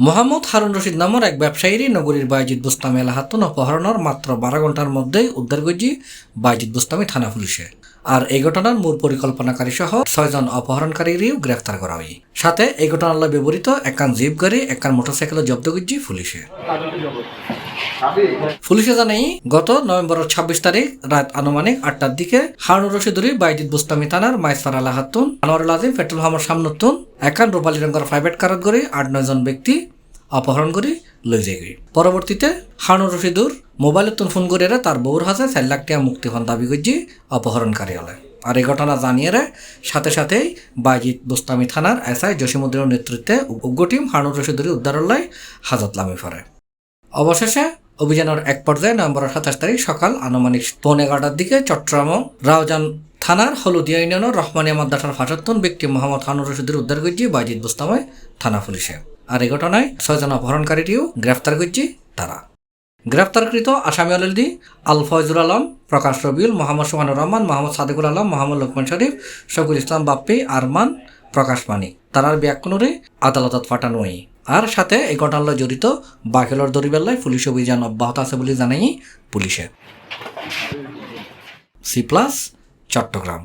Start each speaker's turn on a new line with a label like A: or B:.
A: মোহাম্মদ হারুন রশিদ নামের এক ব্যবসায়ী নগরীর বাইজিদ বুস্তামি এলাহাতুন অপহরণের মাত্র 12 ঘন্টার মধ্যেই উদ্ধার করছি বাইজিদ বুস্তামি থানা পুলিশে। আর এই ঘটনার মূল পরিকল্পনাকারী সহ 6 জন অপহরণকারীও গ্রেফতার করা হয়। সাথে এই ঘটনার ব্যবহৃত একখান জিপ গাড়ি একখান মোটরসাইকেল জব্দ করছি পুলিশে। পুলিশে জানাই গত নভেম্বরের 26 তারিখ রাত আনুমানিক 8টার দিকে হারুন রশিদুরি বাইজিদ বুস্তামি থানার মাইসফার আলাহাতুন আনোয়ারুল আজিম পেট্রোল পাম্পের সামনতুন একখান রূপালী রঙের প্রাইভেট কারত করে 8-9 জন ব্যক্তি অপহরণ করে লই যায়। পরবর্তীতে হারুন রশিদুর মোবাইলত ফোন করে তার বউর হাতে 4 লাখ টাকা মুক্তিপণ দাবি করছি অপহরণকারী হলে। আর এই ঘটনা জানিয়ে সাথে সাথেই বাইজিদ বুস্তামি থানার এসআই জসিমউদ্দিনের নেতৃত্বে উগ্র টিম হারুন রশিদুরি উদ্ধারল্লায় হাজত লামি পড়ে। অবশেষে অভিযানের এক পর্যায়ে নভেম্বরের 27 তারিখ সকাল আনুমানিক 11:15টার দিকে চট্টগ্রাম রাউজান থানার হলুদিয়া ইউনিয়নের রহমানিয়া মাদ্রাসার ফাঁসাত্তন ব্যক্তি মোহাম্মদ হারুন রশিদুর উদ্ধার করছি বাইজিদ বুস্তামি থানা পুলিশে। আর এই ঘটনায় 6 জন অপহরণকারীটিও গ্রেফতার করছি তারা। গ্রেফতারকৃত আসামি হলেন আল ফয়জুল আলম, প্রকাশ রবিউল, মোহাম্মদ সুবহানুর রহমান, মোহাম্মদ সাদেকুল আলম, মোহাম্মদ লোকমান শরীফ, শফিকুল ইসলাম বাপ্পি, আরমান, প্রকাশ মানিক। তারার ব্যাকুণরে আদালতত পাঠানো হয়। আর সাথে এই ঘটনায় জড়িত বাকিলর দরিবেলায় পুলিশ অভিযান অব্যাহত আছে বলে জানাই পুলিশে। C plus Chittagong.